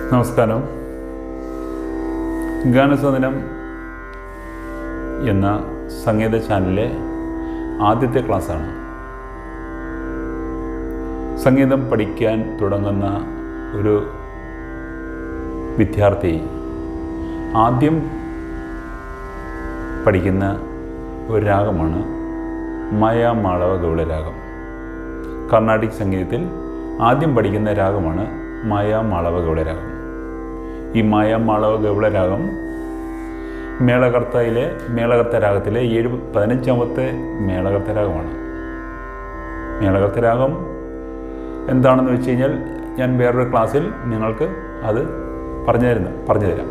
നമസ്കാരം. ഗാനസ്വദനം എന്ന സംഗീത ചാനലിലെ ആദ്യത്തെ ക്ലാസ്സാണ്. സംഗീതം പഠിക്കാൻ തുടങ്ങുന്ന ഒരു വിദ്യാർത്ഥി ആദ്യം പഠിക്കുന്ന ഒരു രാഗമാണ് മായാമാളവ ഗൗളരാഗം. കർണാടിക് സംഗീതത്തിൽ ആദ്യം പഠിക്കുന്ന രാഗമാണ് മായാമാളവ ഗൗളരാഗം. ഈ മായാമാളവ ഗൗളരാഗം മേളകർത്ത രാഗത്തിലെ 15ാമത്തെ മേളകർത്ത രാഗമാണ്. മേളകർത്ത രാഗം എന്താണെന്ന് വെച്ച് കഴിഞ്ഞാൽ ഞാൻ വേറൊരു ക്ലാസ്സിൽ നിങ്ങൾക്ക് അത് പറഞ്ഞു തരാം.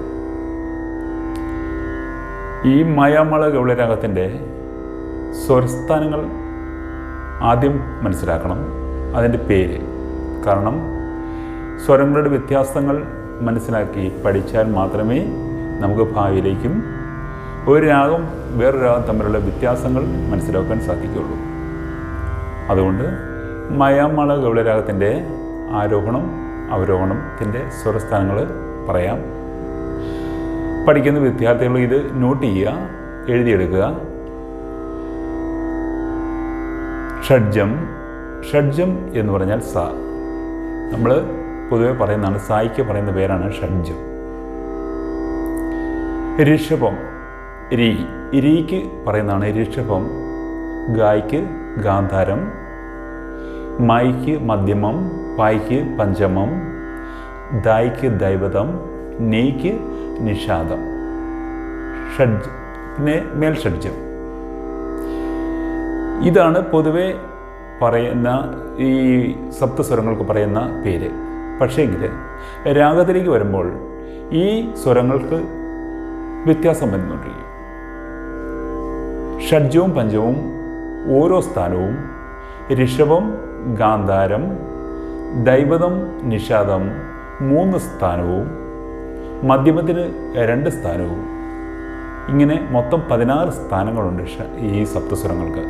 ഈ മായാമാളവ ഗൗളരാഗത്തിൻ്റെ സ്വരസ്ഥാനങ്ങൾ ആദ്യം മനസ്സിലാക്കണം, അതിൻ്റെ പേര്. കാരണം സ്വരങ്ങളുടെ വ്യത്യാസങ്ങൾ മനസ്സിലാക്കി പഠിച്ചാൽ മാത്രമേ നമുക്ക് ഭാവിയിലേക്കും ഒരു രാഗം വേറൊരു രാഗം തമ്മിലുള്ള വ്യത്യാസങ്ങൾ മനസ്സിലാക്കാൻ സാധിക്കുകയുള്ളൂ. അതുകൊണ്ട് മായാമാളവ ഗൗളരാഗത്തിൻ്റെ ആരോഹണം അവരോഹണത്തിൻ്റെ സ്വരസ്ഥാനങ്ങൾ പറയാം. പഠിക്കുന്ന വിദ്യാർത്ഥികൾ ഇത് നോട്ട് ചെയ്യുക, എഴുതിയെടുക്കുക. ഷഡ്ജം എന്ന് പറഞ്ഞാൽ സ. നമ്മൾ പൊതുവെ പറയുന്നതാണ്, സായിക്ക് പറയുന്ന പേരാണ് ഷഡ്ജം. ഋഷഭം, രീക്ക് പറയുന്നതാണ് ഋഷഭം. ഗായ്ക്ക് ഗാന്ധാരം, മായ്ക്ക് മധ്യമം, പായ്ക്ക് പഞ്ചമം, ദായ്ക്ക് ദൈവതം, നെയ്ക്ക് നിഷാദം. പിന്നെ മേൽഷഡ്ജം. ഇതാണ് പൊതുവെ പറയുന്ന ഈ സപ്തസ്വരങ്ങൾക്ക് പറയുന്ന പേര്. പക്ഷേങ്കിൽ രാഗത്തിലേക്ക് വരുമ്പോൾ ഈ സ്വരങ്ങൾക്ക് വ്യത്യാസം വരുന്നുണ്ടിരിക്കും. ഷഡ്ജവും പഞ്ചവും ഓരോ സ്ഥാനവും, ഋഷഭം ഗാന്ധാരം, ദൈവതം നിഷാദം 3 സ്ഥാനവും, മധ്യമത്തിന് 2 സ്ഥാനവും, ഇങ്ങനെ മൊത്തം 16 സ്ഥാനങ്ങളുണ്ട് ഈ സപ്തസ്വരങ്ങൾക്ക്.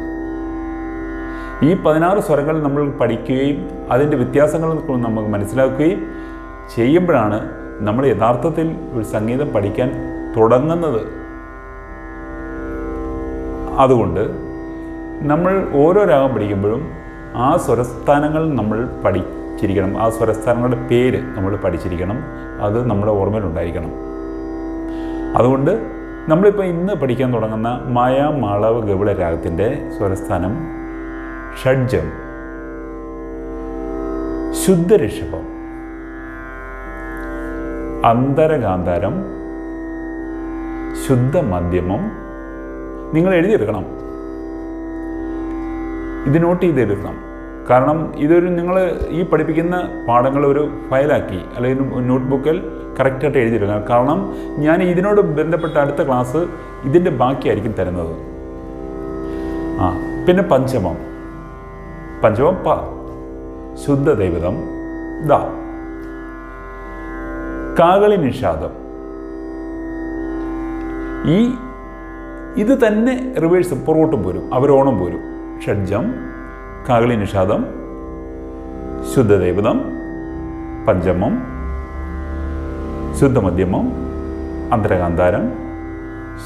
ഈ 16 സ്വരങ്ങൾ നമ്മൾ പഠിക്കുകയും അതിൻ്റെ വ്യത്യാസങ്ങൾ നമുക്ക് മനസ്സിലാക്കുകയും ചെയ്യുമ്പോഴാണ് നമ്മൾ യഥാർത്ഥത്തിൽ ഒരു സംഗീതം പഠിക്കാൻ തുടങ്ങുന്നത്. അതുകൊണ്ട് നമ്മൾ ഓരോ രാഗം പഠിക്കുമ്പോഴും ആ സ്വരസ്ഥാനങ്ങൾ നമ്മൾ പഠിച്ചിരിക്കണം. ആ സ്വരസ്ഥാനങ്ങളുടെ പേര് നമ്മൾ പഠിച്ചിരിക്കണം. അത് നമ്മുടെ ഓർമ്മയിലുണ്ടായിരിക്കണം. അതുകൊണ്ട് നമ്മളിപ്പോൾ ഇന്ന് പഠിക്കാൻ തുടങ്ങുന്ന മായാമാളവ ഗൗള രാഗത്തിൻ്റെ സ്വരസ്ഥാനം ഷഡ്ജം, ശുദ്ധ ഋഷഭം, അന്തരഗാന്ധാരം, ശുദ്ധ മധ്യമം. നിങ്ങൾ എഴുതിയെടുക്കണം, ഇത് നോട്ട് ചെയ്തെടുക്കണം. കാരണം ഇതൊരു നിങ്ങൾ ഈ പഠിപ്പിക്കുന്ന പാഠങ്ങൾ ഒരു ഫയലാക്കി അല്ലെങ്കിൽ നോട്ട്ബുക്കിൽ കറക്റ്റായിട്ട് എഴുതിയെടുക്കണം. കാരണം ഞാൻ ഇതിനോട് ബന്ധപ്പെട്ട അടുത്ത ക്ലാസ് ഇതിൻ്റെ ബാക്കിയായിരിക്കും തരുന്നത്. പിന്നെ പഞ്ചമം പ, ശുദ്ധ ദൈവതം ദ, കാകളി നിഷാദം. ഇത് തന്നെ റിവേഴ്സ് പുറകോട്ടും പോരും, അവരോണം പോരും. ഷഡ്ജം, കാകളി നിഷാദം, ശുദ്ധദൈവതം, പഞ്ചമം, ശുദ്ധമധ്യമം, അന്തരഗാന്ധാരം,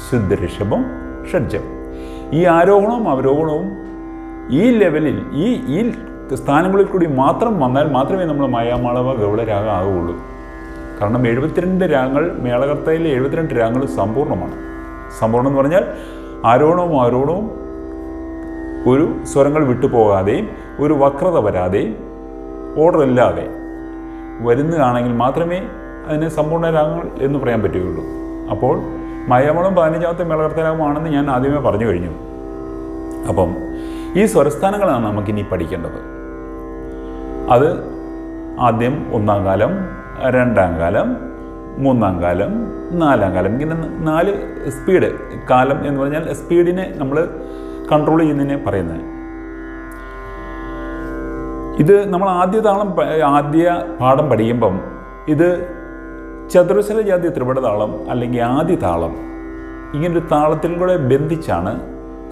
ശുദ്ധ ഋഷഭം, ഷഡ്ജം. ഈ ആരോഹണവും അവരോഹണവും ഈ ലെവലിൽ ഈ സ്ഥാനങ്ങളിൽ കൂടി മാത്രം വന്നാൽ മാത്രമേ നമ്മൾ മായാമാളവ ഗൗള രാഗം ആകുകയുള്ളൂ. കാരണം 72 രാഗങ്ങൾ, മേളകർത്തയിലെ 72 രാഗങ്ങൾ സമ്പൂർണ്ണമാണ്. സമ്പൂർണ്ണം എന്ന് പറഞ്ഞാൽ ആരോഹണവും അവരോഹണവും ഒരു സ്വരങ്ങൾ വിട്ടുപോകാതെയും ഒരു വക്രത വരാതെയും ഓർഡർ ഇല്ലാതെ വരുന്നതാണെങ്കിൽ മാത്രമേ അതിനെ സമ്പൂർണ്ണ രാഗങ്ങൾ എന്ന് പറയാൻ പറ്റുകയുള്ളൂ. അപ്പോൾ മായാമാളം 15ാമത്തെ മേളകർത്ത രാഗമാണെന്ന് ഞാൻ ആദ്യമേ പറഞ്ഞു കഴിഞ്ഞു. അപ്പം ഈ സ്വരസ്ഥാനങ്ങളാണ് നമുക്കിനി പഠിക്കേണ്ടത്. അത് ആദ്യം 1ാം കാലം, 2ാം കാലം, 3ാം കാലം, 4ാം കാലം, ഇങ്ങനെ 4 സ്പീഡ്. കാലം എന്ന് പറഞ്ഞാൽ സ്പീഡിനെ നമ്മൾ കൺട്രോൾ ചെയ്യുന്നതിനെ പറയുന്നത്. ഇത് നമ്മൾ ആദ്യ പാഠം പഠിക്കുമ്പം ഇത് ചതുരശ്ര ജാതി ത്രിപുട താളം അല്ലെങ്കിൽ ആദ്യ താളം, ഇങ്ങനൊരു താളത്തിൽ കൂടെ ബന്ധിച്ചാണ്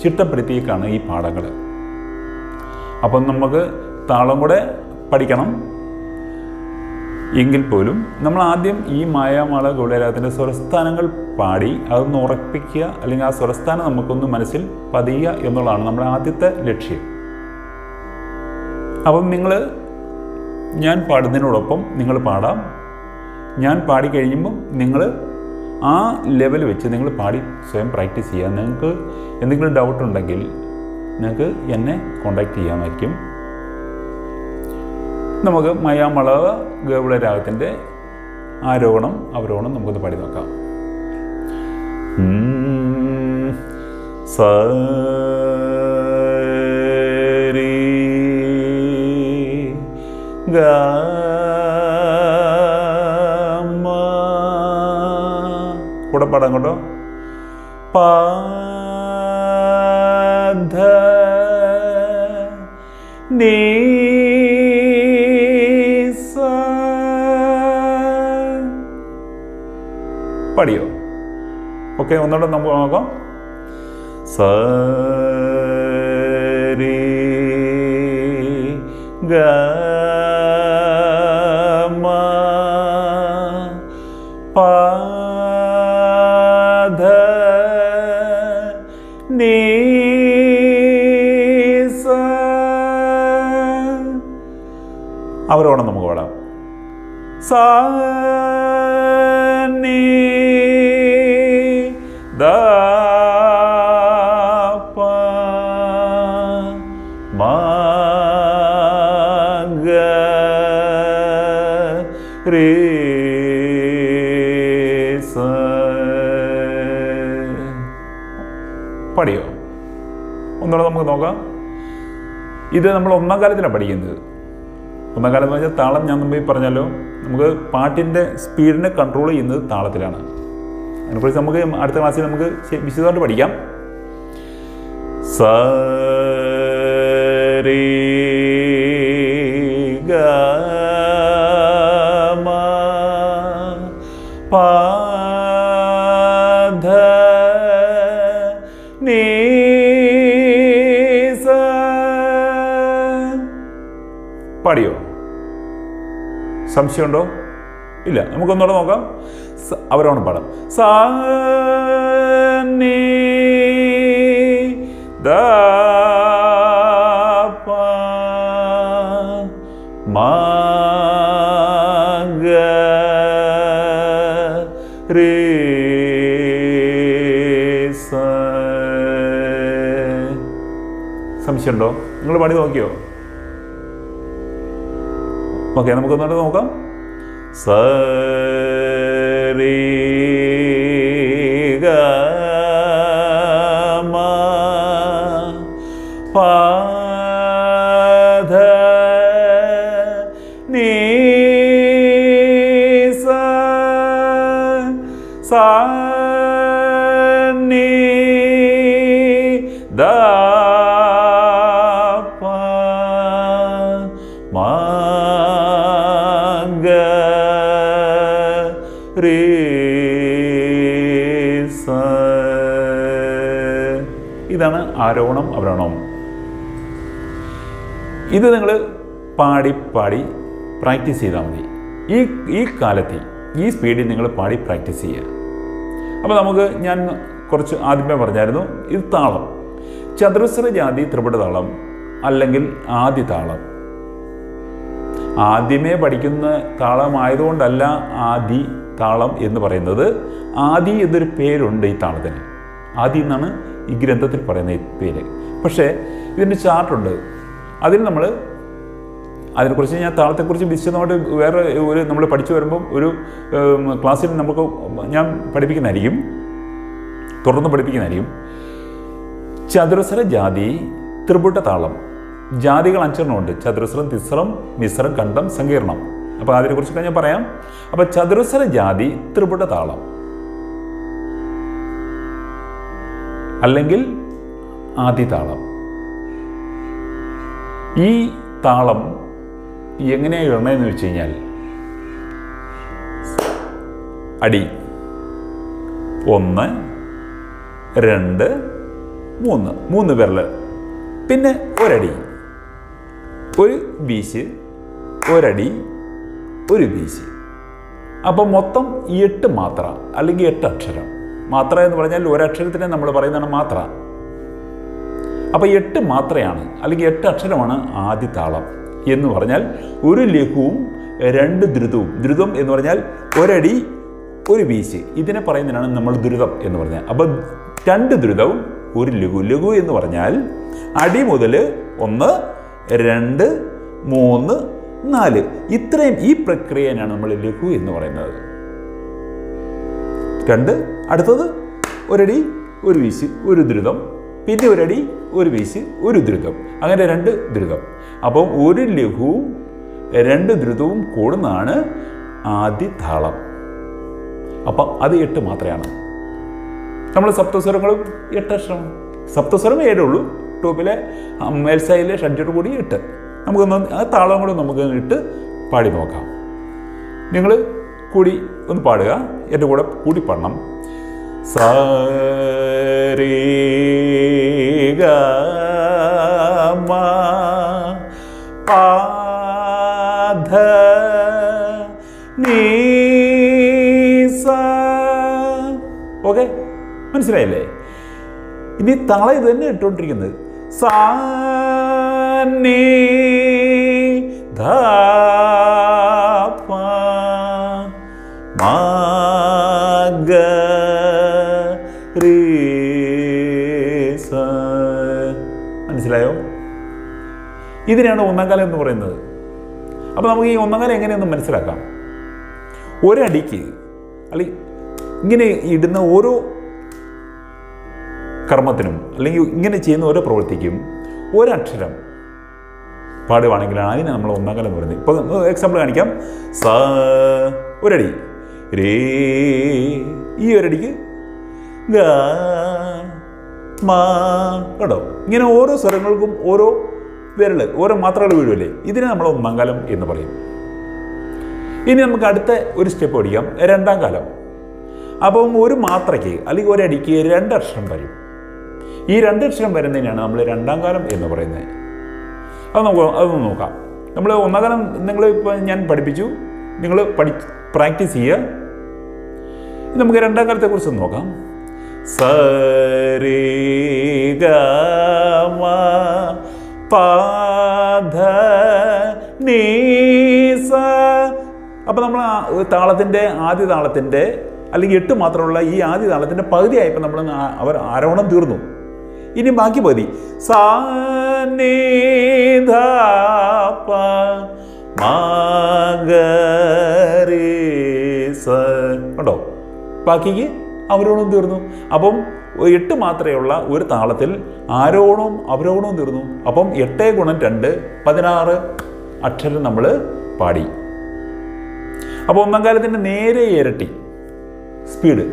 ചിട്ടപ്പെടുത്തിയേക്കാണ് ഈ പാഠങ്ങൾ. അപ്പം നമുക്ക് താളം കൂടെ പഠിക്കണം, എങ്കിൽ പോലും നമ്മൾ ആദ്യം ഈ മായാമാള ഗൗളരാഗത്തിൻ്റെ സ്വരസ്ഥാനങ്ങൾ പാടി അതൊന്ന് ഉറപ്പിക്കുക, അല്ലെങ്കിൽ ആ സ്വരസ്ഥാനം നമുക്കൊന്ന് മനസ്സിൽ പതിയുക എന്നുള്ളതാണ് നമ്മുടെ ആദ്യത്തെ ലക്ഷ്യം. അപ്പം ഞാൻ പാടുന്നതിനോടൊപ്പം നിങ്ങൾ പാടാം. ഞാൻ പാടി കഴിയുമ്പം നിങ്ങൾ ആ ലെവൽ വെച്ച് നിങ്ങൾ പാടി സ്വയം പ്രാക്ടീസ് ചെയ്യുക. നിങ്ങൾക്ക് എന്തെങ്കിലും ഡൗട്ട് ഉണ്ടെങ്കിൽ നിങ്ങൾക്ക് എന്നെ കോണ്ടാക്ട് ചെയ്യാമായിരിക്കും. നമുക്ക് മായാമാള ഗൗളരാഗത്തിൻ്റെ ആരോഹണം അവരോഹണം നമുക്കൊന്ന് പാടി നോക്കാം. സരി ഗ കൂടെ പാടാം കേട്ടോ. പാധ നീ പാടിയോ? ഓക്കെ, ഒന്നുകൂടെ നമുക്ക് നോക്കാം. സരി ഗ പാധ നീ അവരോണം നമുക്ക് പാടാം. സ നീ ദ പ മ ഗ രി സ. പാടിയോ? ഒന്നുകൂടെ നമുക്ക് നോക്കാം. ഇത് നമ്മൾ ഒന്നാം കാലത്തിലാണ് പഠിക്കുന്നത്. ഒന്നാം കാലം എന്ന് പറഞ്ഞാൽ താളം ഞാൻ മുമ്പ് പറഞ്ഞല്ലോ, നമുക്ക് പാട്ടിൻ്റെ സ്പീഡിനെ കൺട്രോൾ ചെയ്യുന്നത് താളത്തിലാണ്. അതിനെക്കുറിച്ച് നമുക്ക് അടുത്ത ക്ലാസ്സിൽ നമുക്ക് വിശദമായിട്ട് പഠിക്കാം. സരി ഗ മ പാധ നീ സ. പാടിയോ? സംശയമുണ്ടോ? ഇല്ല. നമുക്കൊന്നുകൂടെ നോക്കാം. അവരോണം പാടാം. സ നീ ദ പ മ ഗ രി സ. സംശയമുണ്ടോ? നിങ്ങൾ പാടി നോക്കിയോ? ഓക്കെ, നമുക്കൊന്നുകൂടെ നോക്കാം. സരി ഗ മ പാധ നീ സ. സ നീ ദ പ മ ഗ രി സ. ഇതാണ് ആരോഹണം അവരോഹണം. ഇത് നിങ്ങൾ പാടി പാടി പ്രാക്ടീസ് ചെയ്താൽ മതി. ഈ കാലത്ത് ഈ സ്പീഡിൽ നിങ്ങൾ പാടി പ്രാക്ടീസ് ചെയ്യുക. അപ്പോൾ നമുക്ക് ഞാൻ കുറച്ച് ആദ്യമേ പറഞ്ഞായിരുന്നു, ഇത് താളം ചതുരസ്ര ജാതി ത്രിപുട താളം അല്ലെങ്കിൽ ആദി താളം. ആദ്യമേ പഠിക്കുന്ന താളമായതുകൊണ്ടല്ല ആദി താളം എന്ന് പറയുന്നത്. ആദി എന്നൊരു പേരുണ്ട് ഈ താളത്തിന്. ആദി എന്നാണ് ഈ ഗ്രന്ഥത്തിൽ പറയുന്ന ഈ പേര്. പക്ഷേ ഇതിൻ്റെ ചാർട്ടുണ്ട്. അതിൽ നമ്മൾ അതിനെക്കുറിച്ച് ഞാൻ താളത്തെക്കുറിച്ച് വിശദമായിട്ട് വേറെ ഒരു നമ്മൾ പഠിച്ചു വരുമ്പം ഒരു ക്ലാസ്സിൽ ഞാൻ പഠിപ്പിക്കുന്നതായിരിക്കും, തുടർന്ന് പഠിപ്പിക്കുന്നതായിരിക്കും. ചതുരസ്ര ജാതി ത്രിപുട താളം. ജാതികൾ 5 ഉണ്ട്. ചതുരസ്രം, തിസ്രം, മിശ്രം, ഖണ്ഡം, സങ്കീർണം. അപ്പോൾ അതിനെക്കുറിച്ചൊക്കെ ഞാൻ പറയാം. അപ്പോൾ ചതുരസ്ര ജാതി ത്രിപുട താളം അല്ലെങ്കിൽ ആദിതാളം. ഈ താളം എങ്ങനെയാണ് ഇടണമെന്ന് വെച്ച് കഴിഞ്ഞാൽ, അടി 1 2 3 വിരൽ, പിന്നെ ഒരടി, ഒരു വീശ്, ഒരടി, ഒരു വീശി. അപ്പം മൊത്തം 8 മാത്ര അല്ലെങ്കിൽ 8 അക്ഷരം. മാത്ര എന്ന് പറഞ്ഞാൽ ഒരക്ഷരത്തിനെ നമ്മൾ പറയുന്നതാണ് മാത്ര. അപ്പോൾ 8 മാത്രയാണ് അല്ലെങ്കിൽ 8 അക്ഷരമാണ് ആദ്യ താളം എന്ന് പറഞ്ഞാൽ ഒരു ലഘുവും 2 ദ്രുതവും. ദ്രുതം എന്ന് പറഞ്ഞാൽ ഒരടി ഒരു വീശ്, ഇതിനെ പറയുന്നതിനാണ് നമ്മൾ ദ്രുതം എന്ന് പറഞ്ഞാൽ. അപ്പോൾ 2 ദ്രുതവും ഒരു ലഘു. ലഘു എന്ന് പറഞ്ഞാൽ അടി മുതൽ 1, 2, 3, 4 ഇത്രയും ഈ പ്രക്രിയയാണ് നമ്മൾ ലഘു എന്ന് പറയുന്നത്. 2 അടുത്തത് ഒരടി ഒരു വീശ് ഒരു ദ്രുതം, പിന്നെ ഒരടി ഒരു വീശ് ഒരു ദ്രുതം, അങ്ങനെ 2 ദ്രുതം. അപ്പം ഒരു ലഘുവും 2 ദ്രുതവും കൂടുന്നതാണ് ആദ്യ താളം. അപ്പം അത് 8 മാത്രമാണ്. നമ്മൾ സപ്തസ്വരങ്ങളും 8 അക്ഷരം. സപ്തസ്വരം 7 ഉള്ളൂ. ടോപ്പിലെ മേൽസായിലെ ഷഡ്ജോട് കൂടി 8. നമുക്കൊന്ന് ആ താളം കൂടെ നമുക്ക് ഇട്ട് പാടി നോക്കാം. നിങ്ങൾ കൂടി ഒന്ന് പാടുക, എൻ്റെ കൂടെ കൂടി പാടണം. സാ രേ ഗ മ പ ധ നീ സ. ഓക്കെ, മനസ്സിലായില്ലേ? ഇനി താളം ഇത് തന്നെ ഇട്ടുകൊണ്ടിരിക്കുന്നത്. സാ നീ ധ പ മ ഗ റീ സ. മനസ്സിലായോ? ഇതിനാണ് ഒന്നാം കാലം എന്ന് പറയുന്നത്. അപ്പോൾ നമുക്ക് ഈ ഒന്നാം കാലം എങ്ങനെയൊന്ന് മനസ്സിലാക്കാം. ഒരടിക്ക് അല്ലെങ്കിൽ ഇങ്ങനെ ഇടുന്ന ഓരോ കർമ്മത്തിനും അല്ലെങ്കിൽ ഇങ്ങനെ ചെയ്യുന്ന ഓരോ പ്രവൃത്തിക്കും ഒരക്ഷരം പാടുവാണെങ്കിലാണ് അതിനെ നമ്മൾ ഒന്നാം കാലം എന്ന് പറയുന്നത്. ഇപ്പോൾ എക്സാമ്പിൾ കാണിക്കാം. സ ഒരടി, രേ ഈ ഒരടിക്ക് ഗ മ. കേട്ടോ, ഇങ്ങനെ ഓരോ സ്വരങ്ങൾക്കും ഓരോ വിരൽ ഓരോ മാത്രകൾ വീഴുമല്ലേ, ഇതിനെ നമ്മൾ ഒന്നാം കാലം എന്ന് പറയും. ഇനി നമുക്ക് അടുത്ത ഒരു സ്റ്റെപ്പ് പഠിക്കാം, രണ്ടാം കാലം. അപ്പം ഒരു മാത്രയ്ക്ക് അല്ലെങ്കിൽ ഒരടിക്ക് 2 അക്ഷരം വരും. ഈ 2 അക്ഷരം വരുന്നതിനാണ് നമ്മൾ രണ്ടാം കാലം എന്ന് പറയുന്നത്. അതൊന്ന് നോക്കാം. നമ്മൾ ഒന്നാം കാലം നിങ്ങൾ ഇപ്പോൾ ഞാൻ പഠിപ്പിച്ചു, നിങ്ങൾ പ്രാക്ടീസ് ചെയ്യുക. നമുക്ക് രണ്ടാം കാലത്തെക്കുറിച്ച് നോക്കാം. സ രേ ഗ മ പ ധ നീ സ. അപ്പം നമ്മൾ താളത്തിൻ്റെ ആദ്യ താളത്തിൻ്റെ അല്ലെങ്കിൽ 8 മാത്രമുള്ള ഈ ആദ്യ താളത്തിൻ്റെ പകുതിയായപ്പോൾ നമ്മൾ ആരോഹണം തീർന്നു. ഇനി ബാക്കി പകുതി സാ നീ ധ പ മ ഗ റീ സ. കണ്ടോ, ബാക്കിക്ക് അവരോഹണവും തീർന്നു. അപ്പം 8 മാത്രമുള്ള ഒരു താളത്തിൽ ആരോഹണവും അവരോഹണവും തീർന്നു. അപ്പം 8 × 2 16 അക്ഷരം നമ്മൾ പാടി. അപ്പോൾ ഒന്നാം കാലത്തിൻ്റെ നേരെ ഇരട്ടി സ്പീഡ്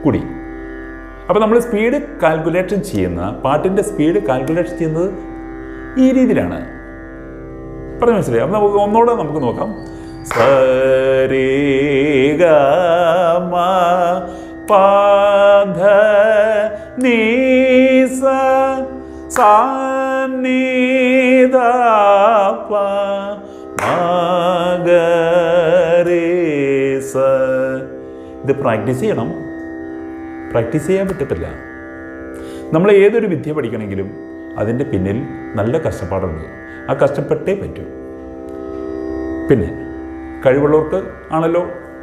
കൂടി. അപ്പോൾ നമ്മൾ സ്പീഡ് കാൽക്കുലേഷൻ ചെയ്യുന്ന പാട്ടിൻ്റെ സ്പീഡ് കാൽക്കുലേഷൻ ചെയ്യുന്നത് ഈ രീതിയിലാണ്. പറഞ്ഞു മനസ്സിലായി? അപ്പം നമുക്ക് ഒന്നുകൂടെ നമുക്ക് നോക്കാം. സ രേ ഗ മ പ ധ നീ സ സാ നീ ധ പ മ ഗ റീ സ. ഇത് പ്രാക്ടീസ് ചെയ്യണം. പ്രാക്ടീസ് ചെയ്യാൻ പറ്റത്തില്ല. നമ്മൾ ഏതൊരു വിദ്യ പഠിക്കണമെങ്കിലും അതിൻ്റെ പിന്നിൽ നല്ല കഷ്ടപ്പാടുണ്ട്. ആ കഷ്ടപ്പെട്ടേ പറ്റൂ. പിന്നെ കഴിവുള്ളവർക്ക് ആണല്ലോ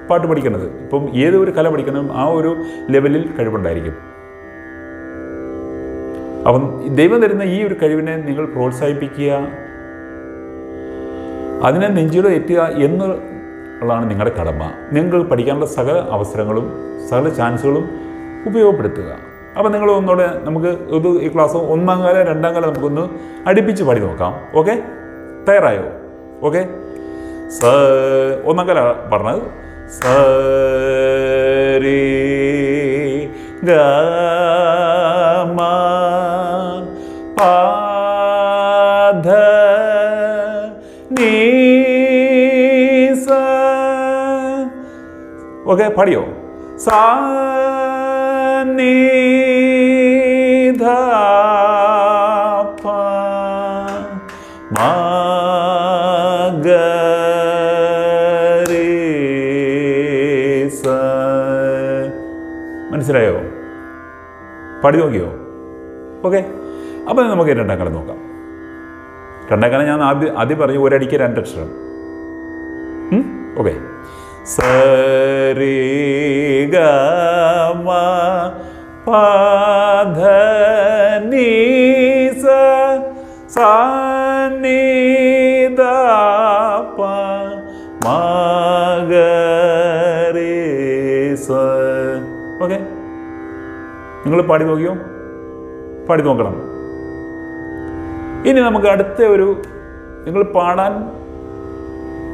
പാട്ട് പഠിക്കുന്നത്. ഇപ്പം ഏതൊരു കല പഠിക്കണം ആ ഒരു ലെവലിൽ കഴിവുണ്ടായിരിക്കും. അപ്പം ദൈവം തരുന്ന ഈ ഒരു കഴിവിനെ നിങ്ങൾ പ്രോത്സാഹിപ്പിക്കുക, അതിനെ നെഞ്ചിലോ ഏറ്റുക എന്നുള്ളതാണ് നിങ്ങളുടെ കടമ. നിങ്ങൾ പഠിക്കാനുള്ള സകല അവസരങ്ങളും സകല ചാൻസുകളും ഉപയോഗപ്പെടുത്തുക. അപ്പം നിങ്ങൾ ഒന്നുകൂടെ നമുക്ക് ഈ ക്ലാസ് ഒന്നാം കാലം രണ്ടാം കാലം നമുക്കൊന്ന് അടുപ്പിച്ച് പാടി നോക്കാം. ഓക്കെ, തയ്യാറായോ? ഓക്കെ, സ ഒന്നാം കാലം പറഞ്ഞത്. സ രേ ഗ മ പ ധ നീ സ. ഓക്കെ, പാടിയോ? സാ നീ ധ പ മ ഗ മനസ്സിലായോ? പാടി നോക്കിയോ? ഓക്കെ. അപ്പോൾ നമുക്ക് രണ്ടാം കാലം നോക്കാം. രണ്ടാം കാലം ഞാൻ ആദ്യം പറഞ്ഞു ഒരടിക്ക് 2 അക്ഷരം. ഓക്കെ. സരി ഗ മ പ ധ നി സ സാ നി ദ പ മ ഗ രി സ. ഓക്കെ. നിങ്ങൾ പാടി നോക്കിയോ? പാടി നോക്കണം. ഇനി നമുക്ക് അടുത്ത ഒരു, നിങ്ങൾ പാടാൻ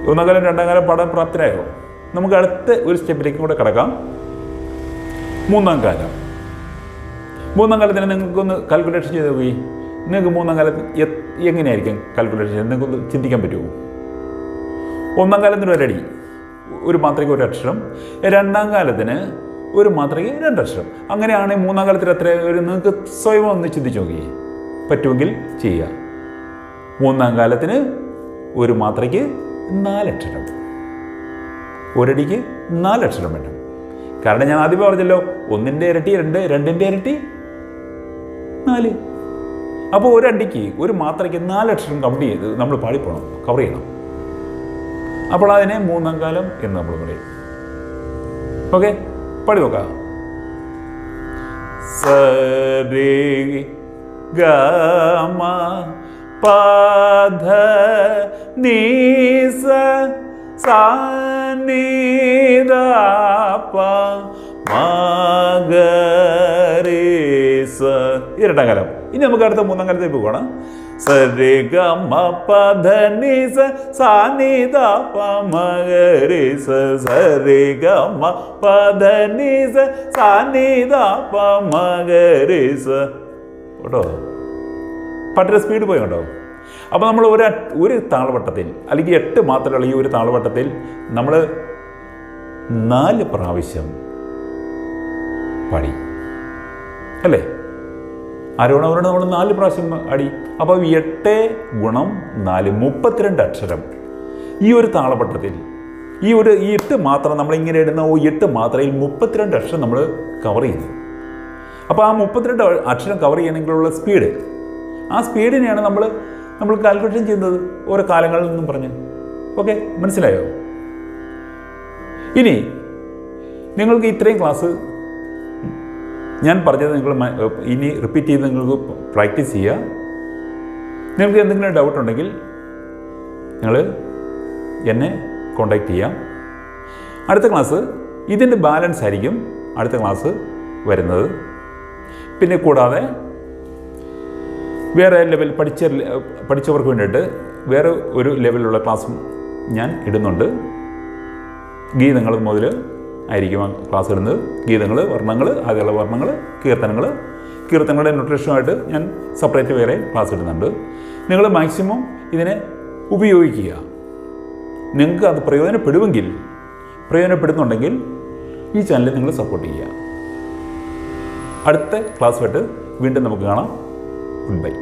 ഒന്നാം കാലം രണ്ടാം കാലം പാടാൻ പ്രാപ്തരായോ? നമുക്ക് അടുത്ത ഒരു സ്റ്റെപ്പിലേക്ക് കൂടെ കിടക്കാം. മൂന്നാം കാലം. മൂന്നാം കാലത്തിന് നിങ്ങൾക്കൊന്ന് കാൽക്കുലേഷൻ ചെയ്ത് നോക്കി. നിങ്ങൾക്ക് മൂന്നാം കാലത്ത് എങ്ങനെയായിരിക്കും കാൽക്കുലേഷൻ ചെയ്ത് നിങ്ങൾക്കൊന്ന് ചിന്തിക്കാൻ പറ്റുമോ? ഒന്നാം കാലത്തിന് ഒരടി, ഒരു മാത്രയ്ക്ക് 1 അക്ഷരം. രണ്ടാം കാലത്തിന് ഒരു മാത്രയ്ക്ക് 2 അക്ഷരം. അങ്ങനെയാണെങ്കിൽ മൂന്നാം കാലത്തിൽ എത്ര ഒരു നിങ്ങൾക്ക് സ്വയം ഒന്ന് ചിന്തിച്ച് നോക്കി. പറ്റുമെങ്കിൽ ചെയ്യുക. മൂന്നാം കാലത്തിന് ഒരു മാത്രയ്ക്ക് 4 അക്ഷരം, ഒരടിക്ക് 4 അക്ഷരം വേണം. കാരണം ഞാൻ ആദ്യം പറഞ്ഞല്ലോ, 1ൻ്റെ ഇരട്ടി 2, 2ൻ്റെ ഇരട്ടി 4. അപ്പോൾ ഒരടിക്ക് ഒരു മാത്രയ്ക്ക് 4 അക്ഷരം കംപ്ലീറ്റ് ചെയ്ത് നമ്മൾ പാടിപ്പോണം, കവർ ചെയ്യണം. അപ്പോൾ അതിനെ മൂന്നാം കാലം എന്ന് നമ്മൾ പറയും. ഓക്കെ, പാടി നോക്കാം. സരി ഗ മ പ ധ നി സ സാ നി ദ പ മ ഗ രി സ. ഇരട്ടാം കാലം. ഇനി നമുക്ക് അടുത്ത മൂന്നാം കാലത്തേക്ക് പോകണം. സരി ഗ മ പ ധ നി സ സാ നി ദ പ മ ഗ രി സ. സരി ഗ മ പ ധ നി സ സാ നി ദ പ മ ഗ രി സ. കേട്ടോ, പാട്ടിൻ്റെ സ്പീഡ് പോയി കണ്ടോ? അപ്പോൾ നമ്മൾ ഒരു താളവട്ടത്തിൽ അല്ലെങ്കിൽ 8 മാത്രമുള്ള ഈ ഒരു താളവട്ടത്തിൽ നമ്മൾ 4 പ്രാവശ്യം പാടി അല്ലേ? ആരോണവരോട് നമ്മൾ 4 പ്രാവശ്യം അടി. അപ്പോൾ 8 ഗുണം 4 32 അക്ഷരം ഈ ഒരു താളവട്ടത്തിൽ. ഈ 8 മാത്രം നമ്മളിങ്ങനെ ഇടുന്ന 8 മാത്രയിൽ 32 അക്ഷരം നമ്മൾ കവർ ചെയ്യുന്നു. അപ്പോൾ ആ 32 അക്ഷരം കവർ ചെയ്യണമെങ്കിലുള്ള സ്പീഡ്, ആ സ്പീഡിനെയാണ് നമ്മൾ കാൽക്കുലേഷൻ ചെയ്യുന്നത് ഓരോ കാലങ്ങളിൽ നിന്നും പറഞ്ഞ്. ഓക്കെ, മനസ്സിലായോ? ഇനി നിങ്ങൾക്ക് ഇത്രയും ക്ലാസ് ഞാൻ പറഞ്ഞത് നിങ്ങൾ ഇനി റിപ്പീറ്റ് ചെയ്ത് നിങ്ങൾക്ക് പ്രാക്ടീസ് ചെയ്യുക. നിങ്ങൾക്ക് എന്തെങ്കിലും ഡൗട്ട് ഉണ്ടെങ്കിൽ നിങ്ങൾ എന്നെ കോണ്ടാക്ട് ചെയ്യാം. അടുത്ത ക്ലാസ് ഇതിൻ്റെ ബാലൻസ് ആയിരിക്കും അടുത്ത ക്ലാസ് വരുന്നത്. പിന്നെ കൂടാതെ വേറെ ലെവൽ പഠിച്ചവർക്ക് വേണ്ടിയിട്ട് വേറെ ഒരു ലെവലിലുള്ള ക്ലാസ്സും ഞാൻ ഇടുന്നുണ്ട്. ഗീതങ്ങൾ മുതൽ ആയിരിക്കും ക്ലാസ് ഇടുന്നത്. ഗീതങ്ങൾ, വർണ്ണങ്ങൾ, ആദ്യമുള്ള വർണ്ണങ്ങൾ, കീർത്തനങ്ങളുടെ ന്യൂട്രീഷനുമായിട്ട് ഞാൻ സെപ്പറേറ്റ് വേറെ ക്ലാസ് ഇടുന്നുണ്ട്. നിങ്ങൾ മാക്സിമം ഇതിനെ ഉപയോഗിക്കുക. നിങ്ങൾക്ക് അത് പ്രയോജനപ്പെടുന്നുണ്ടെങ്കിൽ ഈ ചാനൽ നിങ്ങൾ സപ്പോർട്ട് ചെയ്യുക. അടുത്ത ക്ലാസ്സുമായിട്ട് വീണ്ടും നമുക്ക് കാണാം. Good bye.